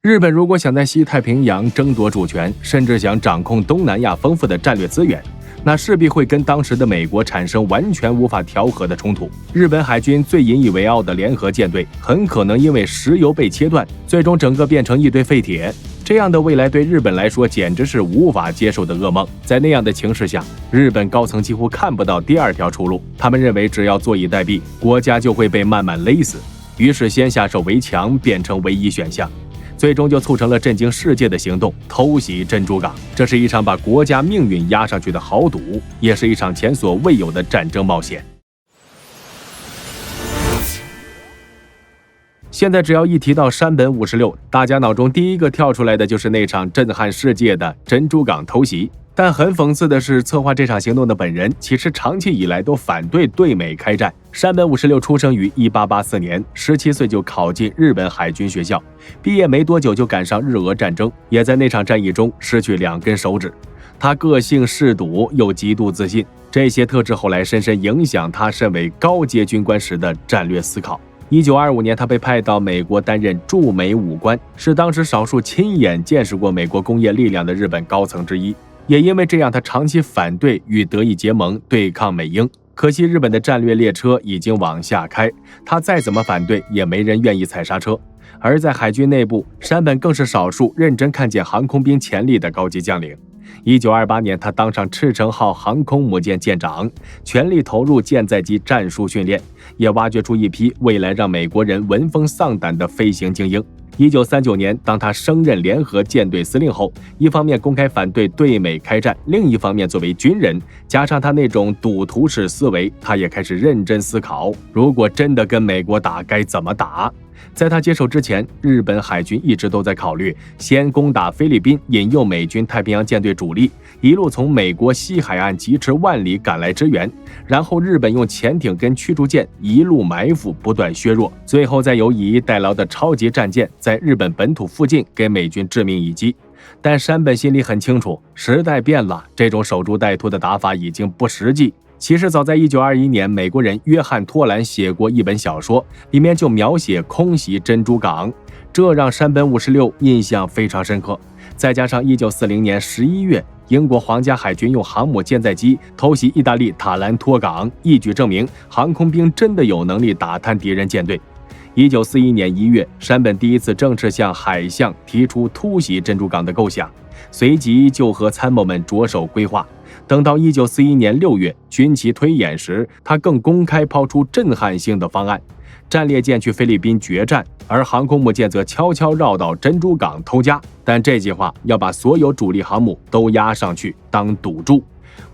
日本如果想在西太平洋争夺主权，甚至想掌控东南亚丰富的战略资源，那势必会跟当时的美国产生完全无法调和的冲突。日本海军最引以为傲的联合舰队，很可能因为石油被切断，最终整个变成一堆废铁。这样的未来对日本来说简直是无法接受的噩梦。在那样的情势下，日本高层几乎看不到第二条出路，他们认为只要坐以待毙，国家就会被慢慢勒死，于是先下手为强变成唯一选项。最终就促成了震惊世界的行动，偷袭珍珠港。这是一场把国家命运押上去的豪赌，也是一场前所未有的战争冒险。现在只要一提到山本56，大家脑中第一个跳出来的就是那场震撼世界的珍珠港偷袭。但很讽刺的是，策划这场行动的本人其实长期以来都反对对美开战。山本56出生于1884年，17岁就考进日本海军学校，毕业没多久就赶上日俄战争，也在那场战役中失去2根手指。他个性嗜赌又极度自信，这些特质后来深深影响他身为高阶军官时的战略思考。1925年，他被派到美国担任驻美武官，是当时少数亲眼见识过美国工业力量的日本高层之一。也因为这样，他长期反对与德意结盟对抗美英。可惜日本的战略列车已经往下开，他再怎么反对也没人愿意踩刹车。而在海军内部，山本更是少数认真看见航空兵潜力的高级将领。1928年，他当上赤城号航空母舰舰长，全力投入舰载机战术训练，也挖掘出一批未来让美国人闻风丧胆的飞行精英。1939年，当他升任联合舰队司令后，一方面公开反对对美开战，另一方面作为军人，加上他那种赌徒式思维，他也开始认真思考，如果真的跟美国打该怎么打。在他接手之前，日本海军一直都在考虑先攻打菲律宾，引诱美军太平洋舰队主力一路从美国西海岸疾驰万里赶来支援，然后日本用潜艇跟驱逐舰一路埋伏，不断削弱，最后再由以逸待劳的超级战舰在日本本土附近给美军致命一击。但山本心里很清楚，时代变了，这种守株待兔的打法已经不实际。其实早在1921年，美国人约翰·托兰写过一本小说，里面就描写空袭珍珠港，这让山本56印象非常深刻。再加上1940年11月，英国皇家海军用航母舰载机偷袭意大利塔兰托港，一举证明航空兵真的有能力打瘫敌人舰队。1941年1月，山本第一次正式向海相提出突袭珍珠港的构想，随即就和参谋们着手规划。等到1941年6月，军旗推演时，他更公开抛出震撼性的方案：战列舰去菲律宾决战，而航空母舰则悄悄绕到珍珠港偷家。但这计划要把所有主力航母都押上去当赌注，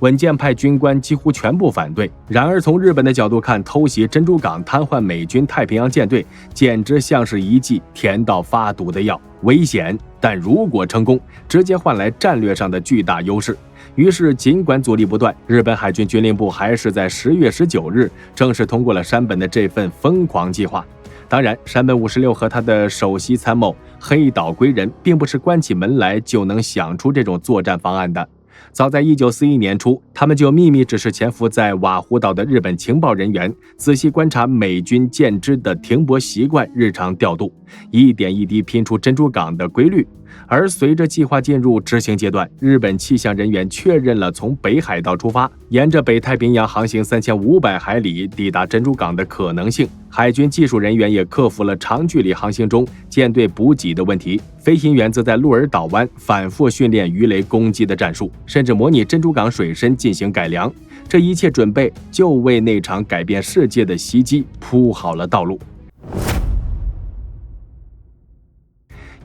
稳健派军官几乎全部反对。然而从日本的角度看，偷袭珍珠港瘫痪美军太平洋舰队，简直像是一剂甜到发毒的药，危险，但如果成功，直接换来战略上的巨大优势。于是尽管阻力不断，日本海军军令部还是在10月19日正式通过了山本的这份疯狂计划。当然，山本56和他的首席参谋黑岛归人并不是关起门来就能想出这种作战方案的。早在1941年初，他们就秘密指示潜伏在瓦胡岛的日本情报人员，仔细观察美军舰只的停泊习惯、日常调度，一点一滴拼出珍珠港的规律。而随着计划进入执行阶段，日本气象人员确认了从北海道出发，沿着北太平洋航行3500海里抵达珍珠港的可能性。海军技术人员也克服了长距离航行中舰队补给的问题，飞行员则在鹿儿岛湾反复训练鱼雷攻击的战术，甚至模拟珍珠港水深进行改良。这一切准备就为那场改变世界的袭击铺好了道路。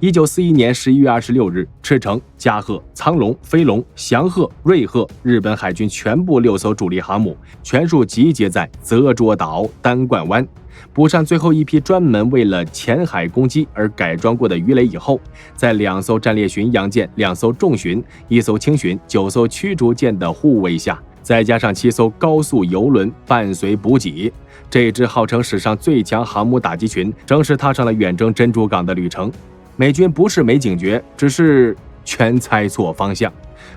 1941年11月26日，赤城、加贺、苍龙、飞龙、翔鹤、瑞鹤日本海军全部6艘主力航母全数集结在泽捉岛、单冠湾，补上最后一批专门为了潜海攻击而改装过的鱼雷以后，在2艘战列巡洋舰、2艘重巡、1艘轻巡、9艘驱逐舰的护卫下，再加上7艘高速油轮伴随补给，这支号称史上最强航母打击群正式踏上了远征珍珠港的旅程。美军不是没警觉，只是全猜错方向。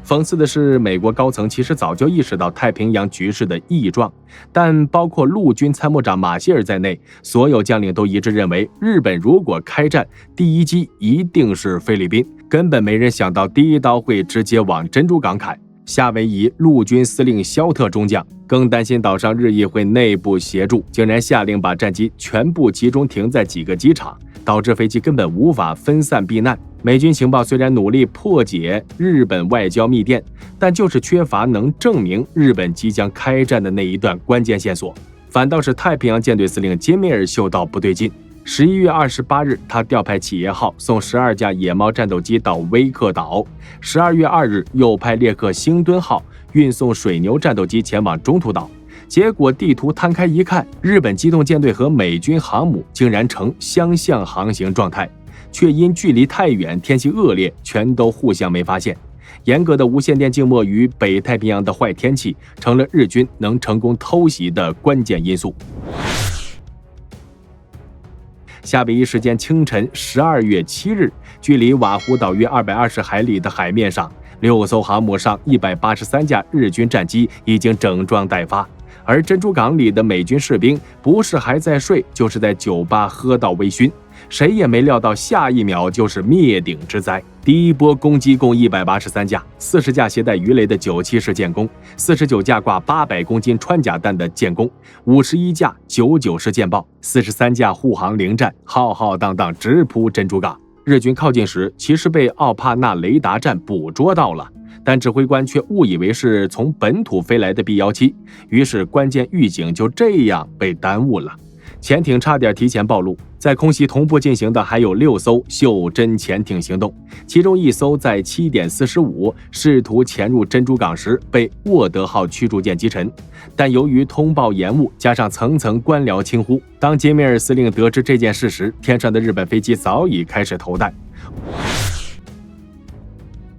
讽刺的是，美国高层其实早就意识到太平洋局势的异状，但包括陆军参谋长马歇尔在内，所有将领都一致认为，日本如果开战，第一击一定是菲律宾，根本没人想到第一刀会直接往珍珠港砍。夏威夷陆军司令肖特中将更担心岛上日益会内部协助，竟然下令把战机全部集中停在几个机场，导致飞机根本无法分散避难。美军情报虽然努力破解日本外交密电，但就是缺乏能证明日本即将开战的那一段关键线索。反倒是太平洋舰队司令金梅尔嗅到不对劲。11月28日，他调派企业号送12架野猫战斗机到威克岛。12月2日，又派列克星敦号运送水牛战斗机前往中途岛。结果地图摊开一看，日本机动舰队和美军航母竟然呈相向航行状态，却因距离太远、天气恶劣，全都互相没发现。严格的无线电静默与北太平洋的坏天气，成了日军能成功偷袭的关键因素。夏威夷时间清晨12月7日，距离瓦胡岛约220海里的海面上，6艘航母上183架日军战机已经整装待发，而珍珠港里的美军士兵不是还在睡，就是在酒吧喝到微醺。谁也没料到下一秒就是灭顶之灾。第一波攻击共183架，40架携带鱼雷的97式舰攻，49架挂800公斤穿甲弹的舰攻，51架99式舰爆，43架护航零战，浩浩荡荡直扑珍珠港。日军靠近时，其实被奥帕纳雷达站捕捉到了，但指挥官却误以为是从本土飞来的 B-17，于是关键预警就这样被耽误了。潜艇差点提前暴露，在空袭同步进行的还有6艘袖珍潜艇行动，其中1艘在7点45试图潜入珍珠港时被沃德号驱逐舰击沉，但由于通报延误，加上层层官僚轻忽，当金梅尔司令得知这件事时，天上的日本飞机早已开始投弹。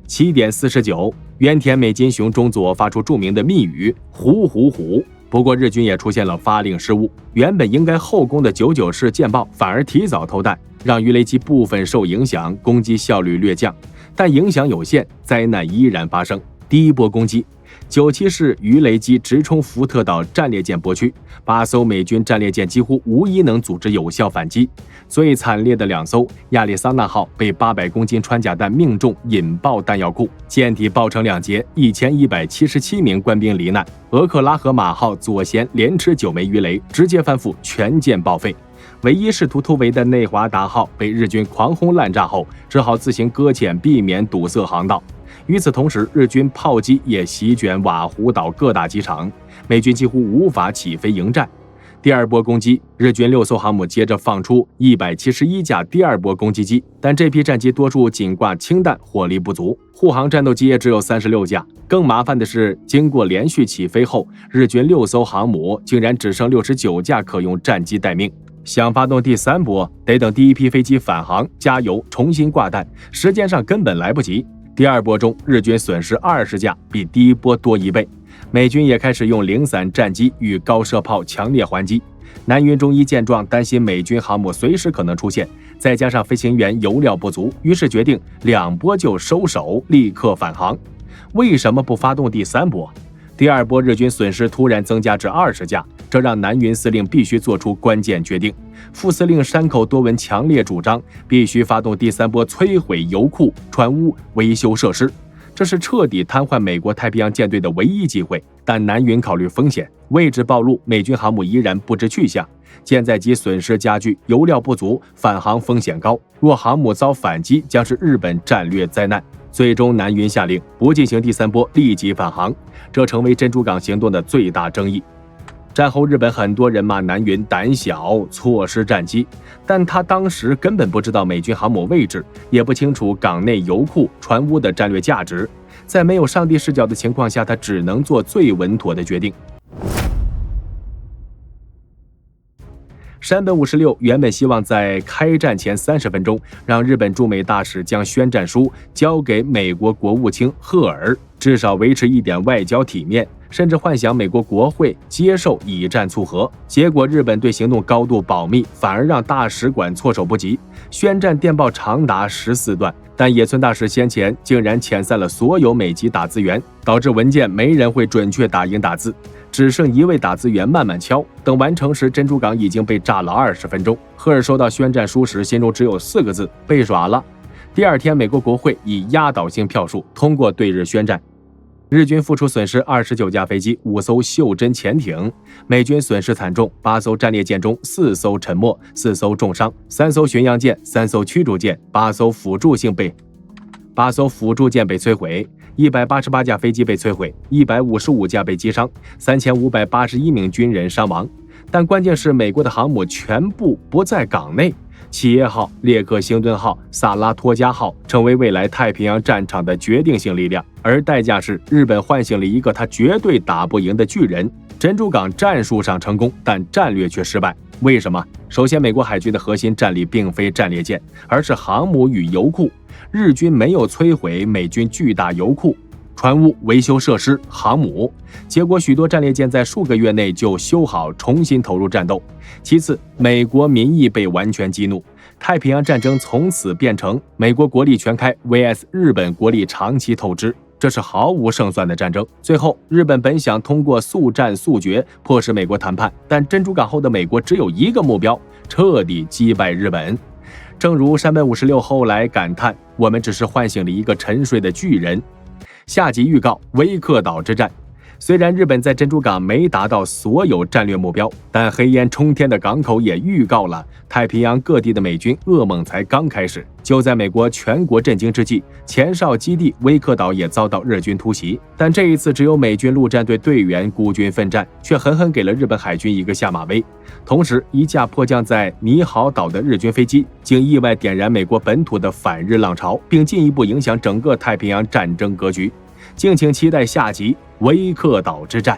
7点49，原田美金雄中佐发出著名的密语“虎虎虎”。不过日军也出现了发令失误，原本应该后攻的99式舰爆反而提早投弹，让鱼雷机部分受影响，攻击效率略降。但影响有限，灾难依然发生。第一波攻击，97式鱼雷机直冲福特岛战列舰泊区，8艘美军战列舰几乎无一能组织有效反击。最惨烈的2艘亚利桑那号被800公斤穿甲弹命中，引爆弹药库，舰体爆成2截，1177名官兵罹难。俄克拉荷马号左舷连吃9枚鱼雷，直接翻覆，全舰报废。唯一试图突围的内华达号被日军狂轰滥炸后，只好自行搁浅，避免堵塞航道。与此同时，日军炮击也席卷瓦胡岛各大机场，美军几乎无法起飞迎战。第二波攻击，日军6艘航母接着放出171架第二波攻击机，但这批战机多数仅挂氢弹，火力不足，护航战斗机也只有36架。更麻烦的是，经过连续起飞后，日军6艘航母竟然只剩69架可用战机待命。想发动第3波，得等第一批飞机返航、加油、重新挂弹，时间上根本来不及。第二波中，日军损失20架，比第一波多1倍。美军也开始用零散战机与高射炮强烈还击。南云中一见状，担心美军航母随时可能出现，再加上飞行员油料不足，于是决定2波就收手，立刻返航。为什么不发动第3波？第二波日军损失突然增加至20架，这让南云司令必须做出关键决定。副司令山口多文强烈主张，必须发动第3波摧毁油库、船坞、维修设施，这是彻底瘫痪美国太平洋舰队的唯一机会。但南云考虑风险，位置暴露，美军航母依然不知去向，舰载机损失加剧，油料不足，返航风险高。若航母遭反击，将是日本战略灾难。最终，南云下令不进行第3波，立即返航，这成为珍珠港行动的最大争议。战后，日本很多人骂南云胆小，错失战机，但他当时根本不知道美军航母位置，也不清楚港内油库、船坞的战略价值。在没有上帝视角的情况下，他只能做最稳妥的决定。山本五十六原本希望在开战前30分钟，让日本驻美大使将宣战书交给美国国务卿赫尔，至少维持一点外交体面。甚至幻想美国国会接受以战促和。结果日本对行动高度保密，反而让大使馆措手不及，宣战电报长达14段。但野村大使先前竟然遣散了所有美籍打字员，导致文件没人会准确打印打字，只剩一位打字员慢慢敲。等完成时，珍珠港已经被炸了20分钟。赫尔收到宣战书时，心中只有4个字：被耍了。第二天，美国国会以压倒性票数通过对日宣战。日军付出损失29架飞机，5艘袖珍潜艇；美军损失惨重，8艘战列舰中4艘沉没，4艘重伤，3艘巡洋舰，3艘驱逐舰，8艘辅助舰被摧毁，188架飞机被摧毁，155架被击伤，3581名军人伤亡。但关键是美国的航母全部不在港内。企业号、列克星敦号、萨拉托加号成为未来太平洋战场的决定性力量，而代价是日本唤醒了一个他绝对打不赢的巨人。珍珠港战术上成功，但战略却失败。为什么？首先，美国海军的核心战力并非战列舰，而是航母与油库。日军没有摧毁美军巨大油库、船坞、维修设施、航母，结果许多战列舰在数个月内就修好，重新投入战斗。其次，美国民意被完全激怒，太平洋战争从此变成美国国力全开 vs 日本国力长期透支，这是毫无胜算的战争。最后，日本本想通过速战速决迫使美国谈判，但珍珠港后的美国只有一个目标：彻底击败日本。正如山本56后来感叹：“我们只是唤醒了一个沉睡的巨人。”下集预告：威克岛之战。虽然日本在珍珠港没达到所有战略目标，但黑烟冲天的港口也预告了太平洋各地的美军噩梦才刚开始。就在美国全国震惊之际，前哨基地威克岛也遭到日军突袭，但这一次只有美军陆战队队员孤军奋战，却狠狠给了日本海军一个下马威。同时，一架迫降在尼豪岛的日军飞机竟意外点燃美国本土的反日浪潮，并进一步影响整个太平洋战争格局。敬请期待下集威克岛之战。